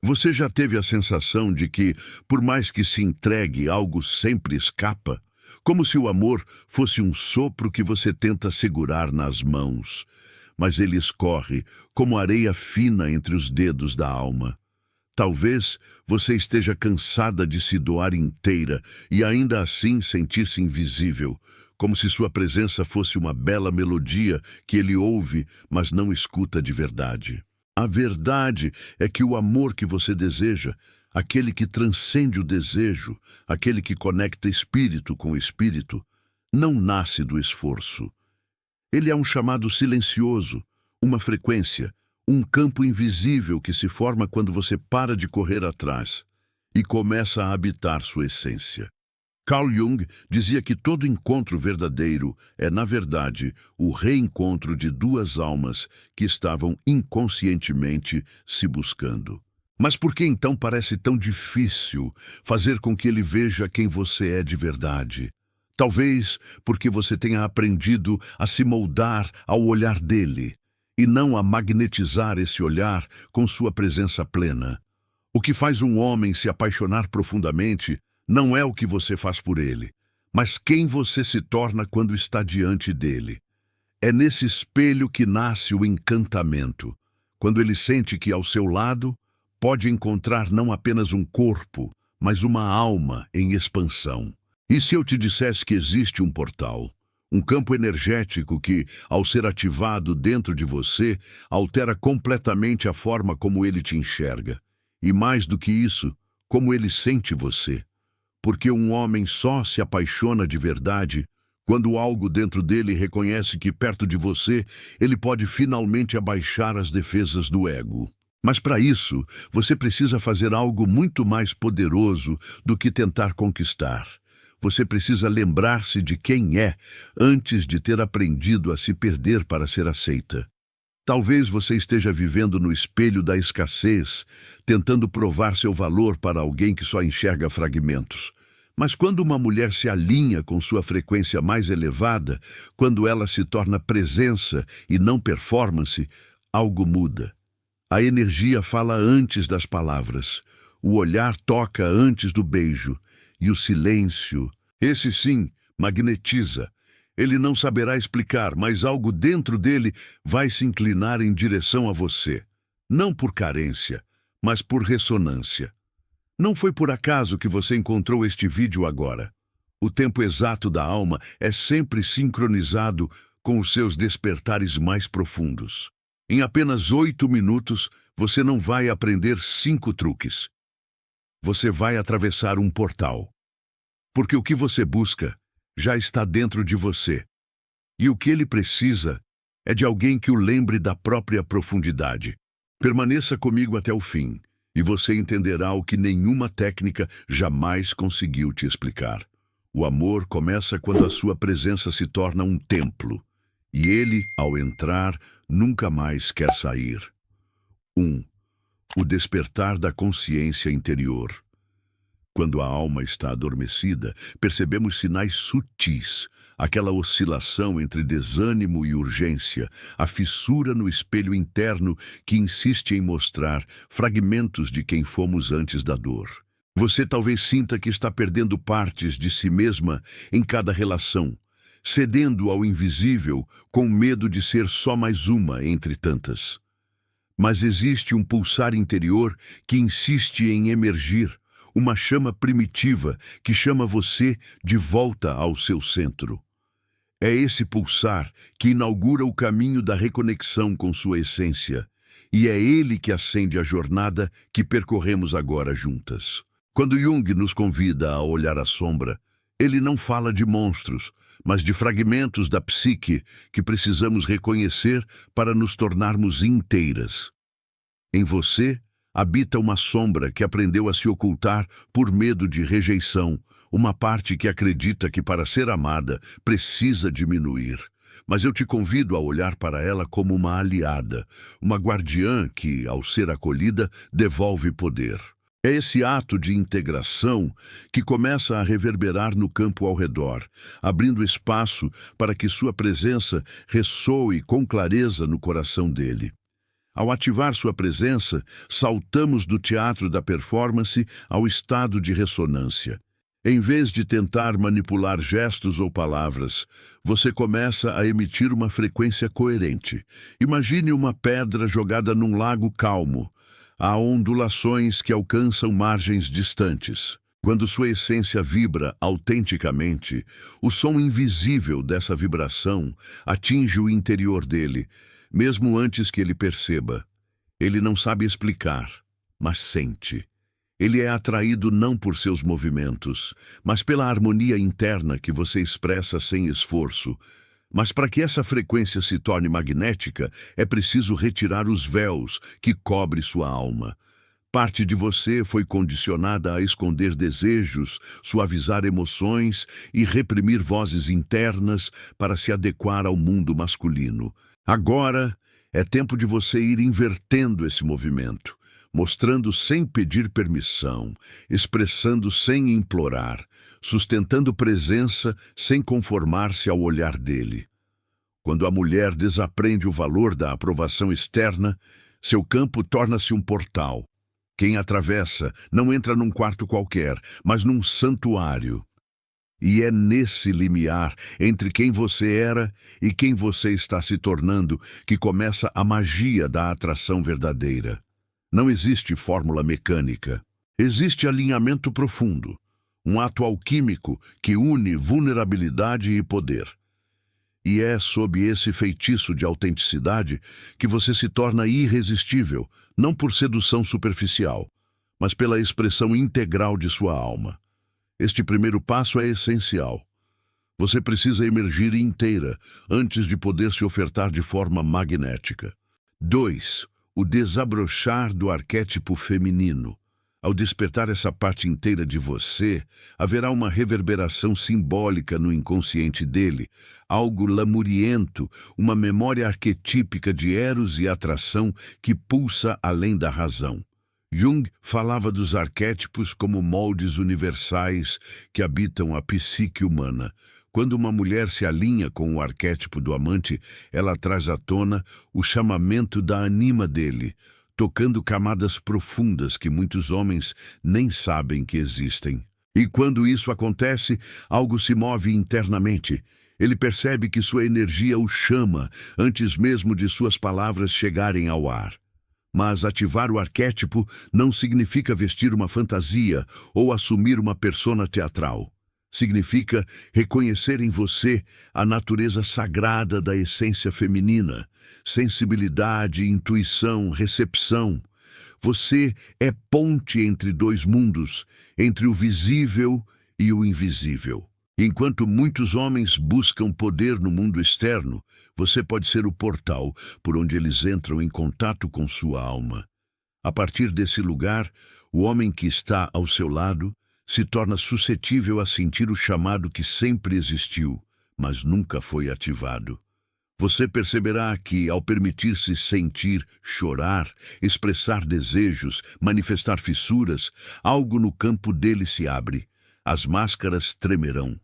Você já teve a sensação de que, por mais que se entregue, algo sempre escapa? Como se o amor fosse um sopro que você tenta segurar nas mãos, mas ele escorre como areia fina entre os dedos da alma. Talvez você esteja cansada de se doar inteira e ainda assim sentir-se invisível, como se sua presença fosse uma bela melodia que ele ouve, mas não escuta de verdade. A verdade é que o amor que você deseja, aquele que transcende o desejo, aquele que conecta espírito com espírito, não nasce do esforço. Ele é um chamado silencioso, uma frequência, um campo invisível que se forma quando você para de correr atrás e começa a habitar sua essência. Carl Jung dizia que todo encontro verdadeiro é, na verdade, o reencontro de duas almas que estavam inconscientemente se buscando. Mas por que então parece tão difícil fazer com que ele veja quem você é de verdade? Talvez porque você tenha aprendido a se moldar ao olhar dele e não a magnetizar esse olhar com sua presença plena. O que faz um homem se apaixonar profundamente não é o que você faz por ele, mas quem você se torna quando está diante dele. É nesse espelho que nasce o encantamento, quando ele sente que ao seu lado pode encontrar não apenas um corpo, mas uma alma em expansão. E se eu te dissesse que existe um portal, um campo energético que, ao ser ativado dentro de você, altera completamente a forma como ele te enxerga, e mais do que isso, como ele sente você? Porque um homem só se apaixona de verdade quando algo dentro dele reconhece que perto de você ele pode finalmente abaixar as defesas do ego. Mas para isso, você precisa fazer algo muito mais poderoso do que tentar conquistar. Você precisa lembrar-se de quem é antes de ter aprendido a se perder para ser aceita. Talvez você esteja vivendo no espelho da escassez, tentando provar seu valor para alguém que só enxerga fragmentos. Mas quando uma mulher se alinha com sua frequência mais elevada, quando ela se torna presença e não performance, algo muda. A energia fala antes das palavras, o olhar toca antes do beijo, e o silêncio, esse sim, magnetiza. Ele não saberá explicar, mas algo dentro dele vai se inclinar em direção a você. Não por carência, mas por ressonância. Não foi por acaso que você encontrou este vídeo agora. O tempo exato da alma é sempre sincronizado com os seus despertares mais profundos. Em apenas 8 minutos, você não vai aprender 5 truques. Você vai atravessar um portal. Porque o que você busca já está dentro de você. E o que ele precisa é de alguém que o lembre da própria profundidade. Permaneça comigo até o fim, e você entenderá o que nenhuma técnica jamais conseguiu te explicar. O amor começa quando a sua presença se torna um templo, e ele, ao entrar, nunca mais quer sair. 1. O despertar da consciência interior. Quando a alma está adormecida, percebemos sinais sutis, aquela oscilação entre desânimo e urgência, a fissura no espelho interno que insiste em mostrar fragmentos de quem fomos antes da dor. Você talvez sinta que está perdendo partes de si mesma em cada relação, cedendo ao invisível com medo de ser só mais uma entre tantas. Mas existe um pulsar interior que insiste em emergir, uma chama primitiva que chama você de volta ao seu centro. É esse pulsar que inaugura o caminho da reconexão com sua essência, e é ele que acende a jornada que percorremos agora juntas. Quando Jung nos convida a olhar a sombra, ele não fala de monstros, mas de fragmentos da psique que precisamos reconhecer para nos tornarmos inteiras. Em você, habita uma sombra que aprendeu a se ocultar por medo de rejeição, uma parte que acredita que para ser amada precisa diminuir. Mas eu te convido a olhar para ela como uma aliada, uma guardiã que, ao ser acolhida, devolve poder. É esse ato de integração que começa a reverberar no campo ao redor, abrindo espaço para que sua presença ressoe com clareza no coração dele. Ao ativar sua presença, saltamos do teatro da performance ao estado de ressonância. Em vez de tentar manipular gestos ou palavras, você começa a emitir uma frequência coerente. Imagine uma pedra jogada num lago calmo. Há ondulações que alcançam margens distantes. Quando sua essência vibra autenticamente, o som invisível dessa vibração atinge o interior dele, mesmo antes que ele perceba. Ele não sabe explicar, mas sente. Ele é atraído não por seus movimentos, mas pela harmonia interna que você expressa sem esforço. Mas para que essa frequência se torne magnética, é preciso retirar os véus que cobrem sua alma. Parte de você foi condicionada a esconder desejos, suavizar emoções e reprimir vozes internas para se adequar ao mundo masculino. Agora é tempo de você ir invertendo esse movimento, mostrando sem pedir permissão, expressando sem implorar, sustentando presença sem conformar-se ao olhar dele. Quando a mulher desaprende o valor da aprovação externa, seu campo torna-se um portal. Quem atravessa não entra num quarto qualquer, mas num santuário. E é nesse limiar entre quem você era e quem você está se tornando que começa a magia da atração verdadeira. Não existe fórmula mecânica. Existe alinhamento profundo, um ato alquímico que une vulnerabilidade e poder. E é sob esse feitiço de autenticidade que você se torna irresistível, não por sedução superficial, mas pela expressão integral de sua alma. Este primeiro passo é essencial. Você precisa emergir inteira antes de poder se ofertar de forma magnética. 2. O desabrochar do arquétipo feminino. Ao despertar essa parte inteira de você, haverá uma reverberação simbólica no inconsciente dele, algo lamuriento, uma memória arquetípica de eros e atração que pulsa além da razão. Jung falava dos arquétipos como moldes universais que habitam a psique humana. Quando uma mulher se alinha com o arquétipo do amante, ela traz à tona o chamamento da anima dele, tocando camadas profundas que muitos homens nem sabem que existem. E quando isso acontece, algo se move internamente. Ele percebe que sua energia o chama antes mesmo de suas palavras chegarem ao ar. Mas ativar o arquétipo não significa vestir uma fantasia ou assumir uma persona teatral. Significa reconhecer em você a natureza sagrada da essência feminina, sensibilidade, intuição, recepção. Você é ponte entre dois mundos, entre o visível e o invisível. Enquanto muitos homens buscam poder no mundo externo, você pode ser o portal por onde eles entram em contato com sua alma. A partir desse lugar, o homem que está ao seu lado se torna suscetível a sentir o chamado que sempre existiu, mas nunca foi ativado. Você perceberá que, ao permitir-se sentir, chorar, expressar desejos, manifestar fissuras, algo no campo dele se abre. As máscaras tremerão.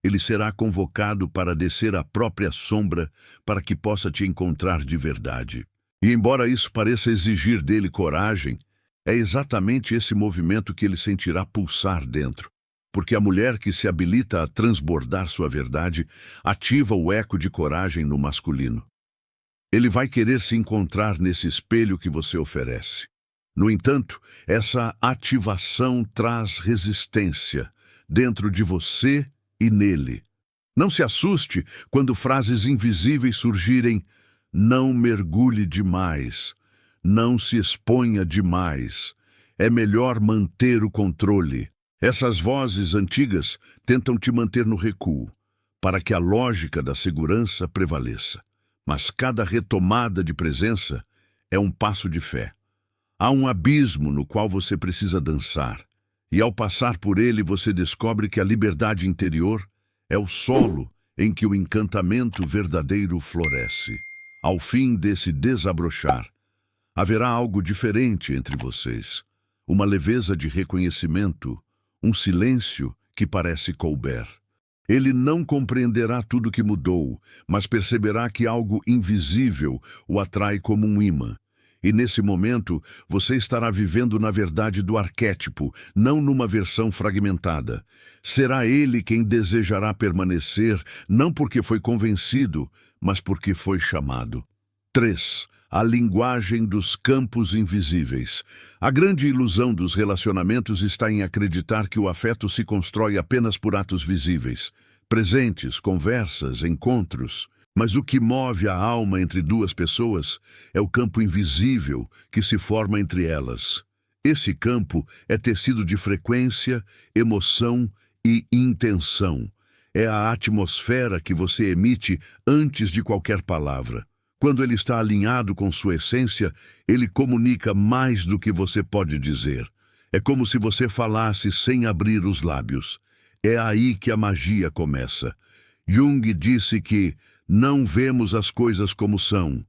Ele será convocado para descer a própria sombra para que possa te encontrar de verdade. E embora isso pareça exigir dele coragem, é exatamente esse movimento que ele sentirá pulsar dentro. Porque a mulher que se habilita a transbordar sua verdade ativa o eco de coragem no masculino. Ele vai querer se encontrar nesse espelho que você oferece. No entanto, essa ativação traz resistência dentro de você e nele. Não se assuste quando frases invisíveis surgirem: não mergulhe demais, não se exponha demais, é melhor manter o controle. Essas vozes antigas tentam te manter no recuo, para que a lógica da segurança prevaleça. Mas cada retomada de presença é um passo de fé. Há um abismo no qual você precisa dançar, e ao passar por ele você descobre que a liberdade interior é o solo em que o encantamento verdadeiro floresce. Ao fim desse desabrochar, haverá algo diferente entre vocês, uma leveza de reconhecimento, um silêncio que parece couber. Ele não compreenderá tudo que mudou, mas perceberá que algo invisível o atrai como um imã. E nesse momento, você estará vivendo na verdade do arquétipo, não numa versão fragmentada. Será ele quem desejará permanecer, não porque foi convencido, mas porque foi chamado. 3. A linguagem dos campos invisíveis. A grande ilusão dos relacionamentos está em acreditar que o afeto se constrói apenas por atos visíveis, presentes, conversas, encontros. Mas o que move a alma entre duas pessoas é o campo invisível que se forma entre elas. Esse campo é tecido de frequência, emoção e intenção. É a atmosfera que você emite antes de qualquer palavra. Quando ele está alinhado com sua essência, ele comunica mais do que você pode dizer. É como se você falasse sem abrir os lábios. É aí que a magia começa. Jung disse que não vemos as coisas como são,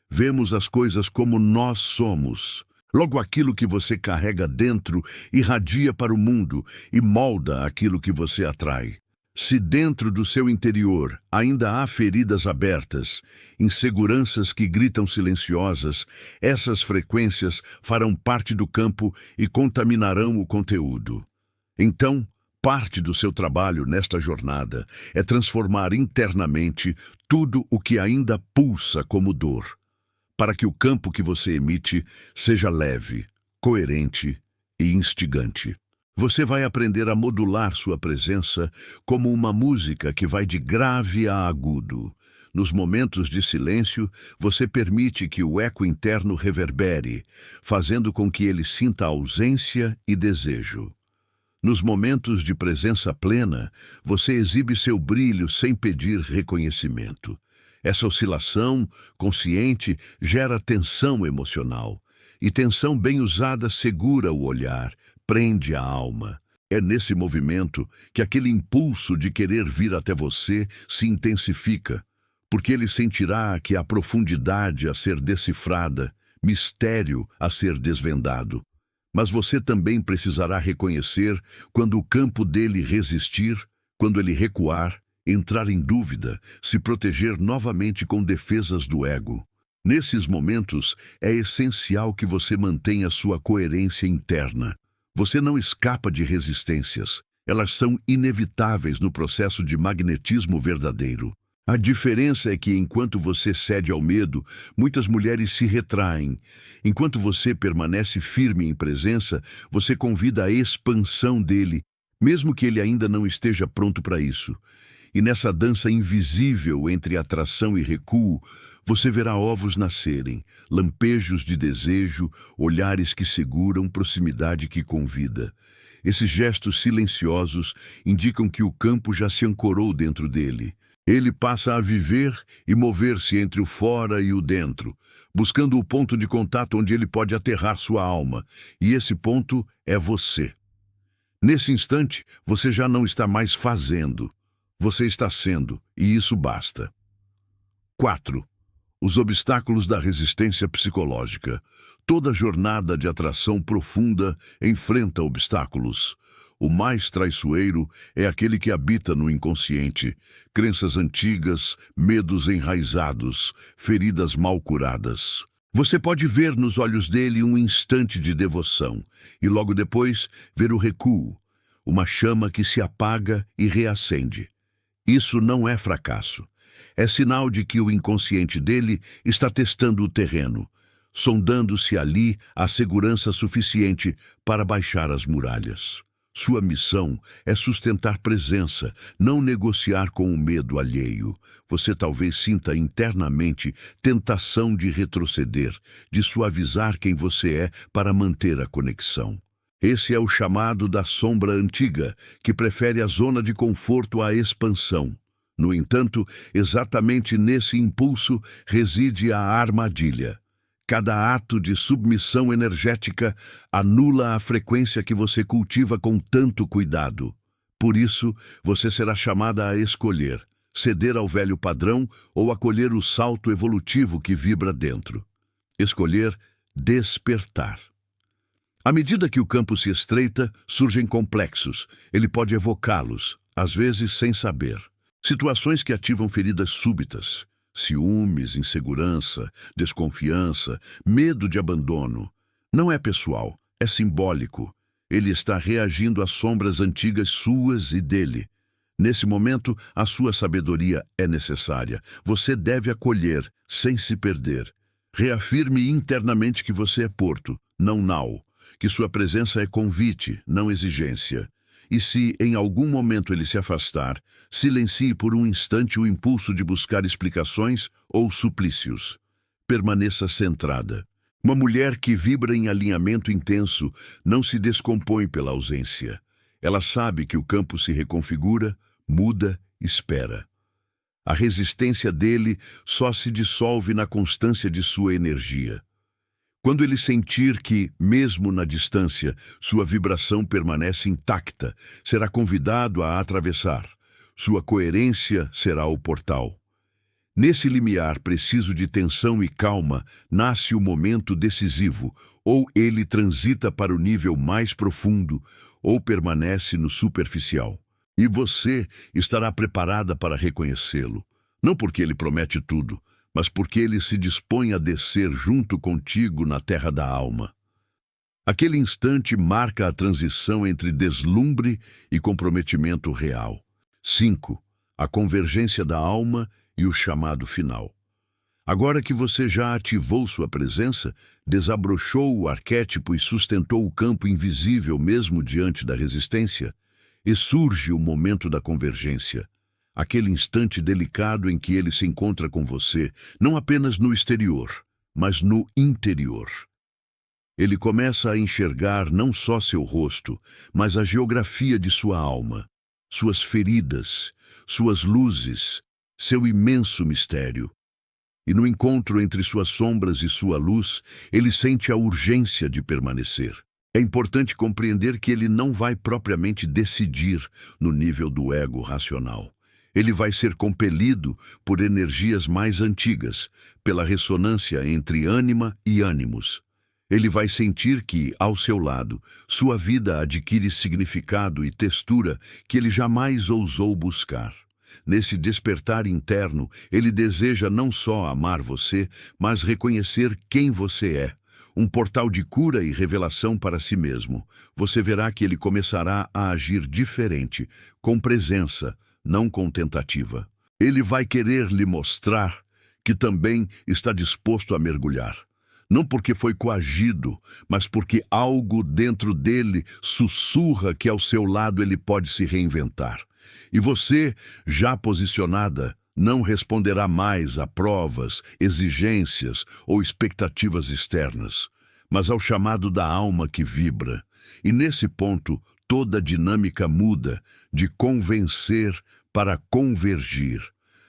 vemos as coisas como nós somos. Logo, aquilo que você carrega dentro irradia para o mundo e molda aquilo que você atrai. Se dentro do seu interior ainda há feridas abertas, inseguranças que gritam silenciosas, essas frequências farão parte do campo e contaminarão o conteúdo. Então, parte do seu trabalho nesta jornada é transformar internamente tudo o que ainda pulsa como dor, para que o campo que você emite seja leve, coerente e instigante. Você vai aprender a modular sua presença como uma música que vai de grave a agudo. Nos momentos de silêncio, você permite que o eco interno reverbere, fazendo com que ele sinta ausência e desejo. Nos momentos de presença plena, você exibe seu brilho sem pedir reconhecimento. Essa oscilação consciente gera tensão emocional, e tensão bem usada segura o olhar, prende a alma. É nesse movimento que aquele impulso de querer vir até você se intensifica, porque ele sentirá que há profundidade a ser decifrada, mistério a ser desvendado. Mas você também precisará reconhecer quando o campo dele resistir, quando ele recuar, entrar em dúvida, se proteger novamente com defesas do ego. Nesses momentos, é essencial que você mantenha sua coerência interna. Você não escapa de resistências. Elas são inevitáveis no processo de magnetismo verdadeiro. A diferença é que, enquanto você cede ao medo, muitas mulheres se retraem. Enquanto você permanece firme em presença, você convida a expansão dele, mesmo que ele ainda não esteja pronto para isso. E nessa dança invisível entre atração e recuo, você verá ovos nascerem, lampejos de desejo, olhares que seguram, proximidade que convida. Esses gestos silenciosos indicam que o campo já se ancorou dentro dele. Ele passa a viver e mover-se entre o fora e o dentro, buscando o ponto de contato onde ele pode aterrar sua alma, e esse ponto é você. Nesse instante, você já não está mais fazendo, você está sendo, e isso basta. 4. Os obstáculos da resistência psicológica. Toda jornada de atração profunda enfrenta obstáculos. O mais traiçoeiro é aquele que habita no inconsciente, crenças antigas, medos enraizados, feridas mal curadas. Você pode ver nos olhos dele um instante de devoção e logo depois ver o recuo, uma chama que se apaga e reacende. Isso não é fracasso. É sinal de que o inconsciente dele está testando o terreno, sondando se ali há segurança suficiente para baixar as muralhas. Sua missão é sustentar presença, não negociar com o medo alheio. Você talvez sinta internamente tentação de retroceder, de suavizar quem você é para manter a conexão. Esse é o chamado da sombra antiga, que prefere a zona de conforto à expansão. No entanto, exatamente nesse impulso reside a armadilha. Cada ato de submissão energética anula a frequência que você cultiva com tanto cuidado. Por isso, você será chamada a escolher, ceder ao velho padrão ou acolher o salto evolutivo que vibra dentro. Escolher despertar. À medida que o campo se estreita, surgem complexos. Ele pode evocá-los, às vezes sem saber. Situações que ativam feridas súbitas, ciúmes, insegurança, desconfiança, medo de abandono. Não é pessoal, é simbólico. Ele está reagindo às sombras antigas suas e dele. Nesse momento, a sua sabedoria é necessária. Você deve acolher, sem se perder. Reafirme internamente que você é porto, não nau, que sua presença é convite, não exigência. E se, em algum momento, ele se afastar, silencie por um instante o impulso de buscar explicações ou suplícios. Permaneça centrada. Uma mulher que vibra em alinhamento intenso não se descompõe pela ausência. Ela sabe que o campo se reconfigura, muda, espera. A resistência dele só se dissolve na constância de sua energia. Quando ele sentir que, mesmo na distância, sua vibração permanece intacta, será convidado a atravessar. Sua coerência será o portal. Nesse limiar preciso de tensão e calma, nasce o momento decisivo. Ou ele transita para o nível mais profundo, ou permanece no superficial. E você estará preparada para reconhecê-lo. Não porque ele promete tudo, mas porque ele se dispõe a descer junto contigo na terra da alma. Aquele instante marca a transição entre deslumbre e comprometimento real. 5. A convergência da alma e o chamado final. Agora que você já ativou sua presença, desabrochou o arquétipo e sustentou o campo invisível mesmo diante da resistência, e surge o momento da convergência. Aquele instante delicado em que ele se encontra com você, não apenas no exterior, mas no interior. Ele começa a enxergar não só seu rosto, mas a geografia de sua alma, suas feridas, suas luzes, seu imenso mistério. E no encontro entre suas sombras e sua luz, ele sente a urgência de permanecer. É importante compreender que ele não vai propriamente decidir no nível do ego racional. Ele vai ser compelido por energias mais antigas, pela ressonância entre ânima e ânimos. Ele vai sentir que, ao seu lado, sua vida adquire significado e textura que ele jamais ousou buscar. Nesse despertar interno, ele deseja não só amar você, mas reconhecer quem você é. Um portal de cura e revelação para si mesmo. Você verá que ele começará a agir diferente, com presença, não com tentativa. Ele vai querer lhe mostrar que também está disposto a mergulhar. Não porque foi coagido, mas porque algo dentro dele sussurra que ao seu lado ele pode se reinventar. E você, já posicionada, não responderá mais a provas, exigências ou expectativas externas, mas ao chamado da alma que vibra. E nesse ponto, toda a dinâmica muda de convencer para convergir.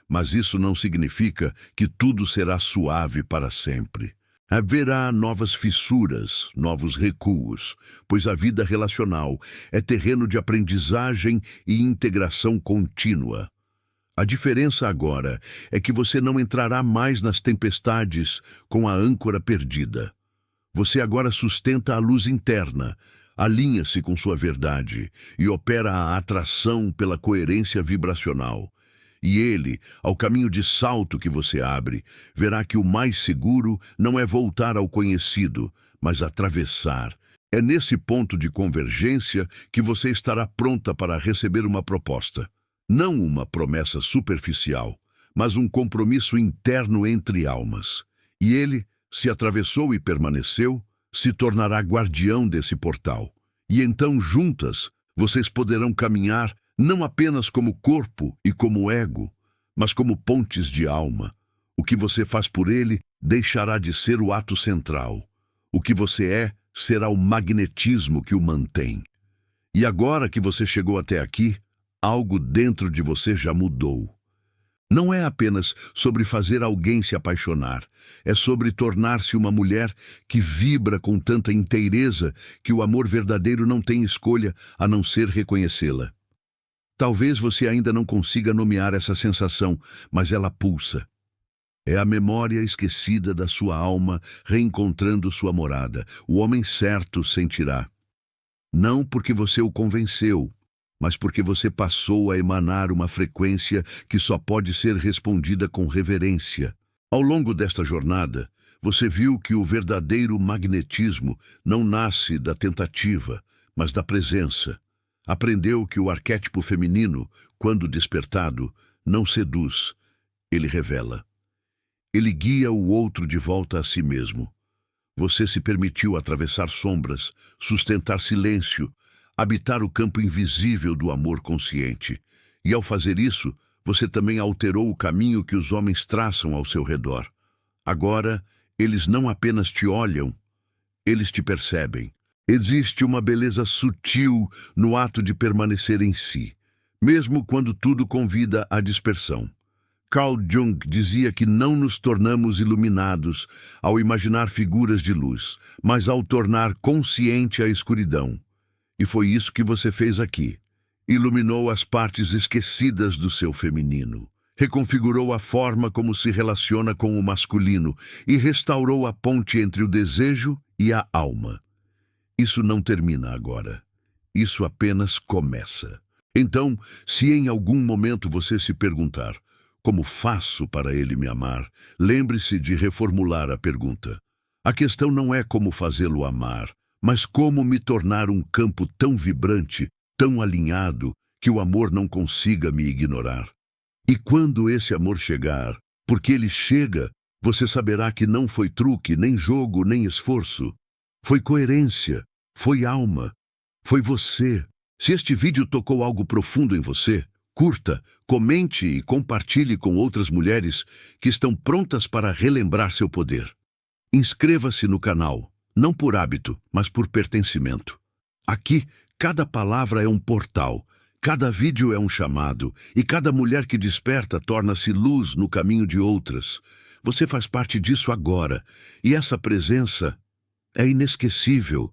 Mas isso não significa que tudo será suave para sempre. Haverá novas fissuras, novos recuos, pois a vida relacional é terreno de aprendizagem e integração contínua. A diferença agora é que você não entrará mais nas tempestades com a âncora perdida. Você agora sustenta a luz interna, alinha-se com sua verdade e opera a atração pela coerência vibracional. E ele, ao caminho de salto que você abre, verá que o mais seguro não é voltar ao conhecido, mas atravessar. É nesse ponto de convergência que você estará pronta para receber uma proposta. Não uma promessa superficial, mas um compromisso interno entre almas. E ele, se atravessou e permaneceu, se tornará guardião desse portal. E então, juntas, vocês poderão caminhar não apenas como corpo e como ego, mas como pontes de alma. O que você faz por ele deixará de ser o ato central. O que você é será o magnetismo que o mantém. E agora que você chegou até aqui, algo dentro de você já mudou. Não é apenas sobre fazer alguém se apaixonar, é sobre tornar-se uma mulher que vibra com tanta inteireza que o amor verdadeiro não tem escolha a não ser reconhecê-la. Talvez você ainda não consiga nomear essa sensação, mas ela pulsa. É a memória esquecida da sua alma reencontrando sua morada. O homem certo sentirá. Não porque você o convenceu, mas porque você passou a emanar uma frequência que só pode ser respondida com reverência. Ao longo desta jornada, você viu que o verdadeiro magnetismo não nasce da tentativa, mas da presença. Aprendeu que o arquétipo feminino, quando despertado, não seduz, ele revela. Ele guia o outro de volta a si mesmo. Você se permitiu atravessar sombras, sustentar silêncio, habitar o campo invisível do amor consciente. E ao fazer isso, você também alterou o caminho que os homens traçam ao seu redor. Agora, eles não apenas te olham, eles te percebem. Existe uma beleza sutil no ato de permanecer em si, mesmo quando tudo convida à dispersão. Carl Jung dizia que não nos tornamos iluminados ao imaginar figuras de luz, mas ao tornar consciente a escuridão. E foi isso que você fez aqui. Iluminou as partes esquecidas do seu feminino, reconfigurou a forma como se relaciona com o masculino e restaurou a ponte entre o desejo e a alma. Isso não termina agora. Isso apenas começa. Então, se em algum momento você se perguntar: como faço para ele me amar? Lembre-se de reformular a pergunta. A questão não é como fazê-lo amar, mas como me tornar um campo tão vibrante, tão alinhado, que o amor não consiga me ignorar. E quando esse amor chegar, porque ele chega, você saberá que não foi truque, nem jogo, nem esforço. Foi coerência, foi alma, foi você. Se este vídeo tocou algo profundo em você, curta, comente e compartilhe com outras mulheres que estão prontas para relembrar seu poder. Inscreva-se no canal, não por hábito, mas por pertencimento. Aqui, cada palavra é um portal, cada vídeo é um chamado, e cada mulher que desperta torna-se luz no caminho de outras. Você faz parte disso agora, e essa presença é inesquecível.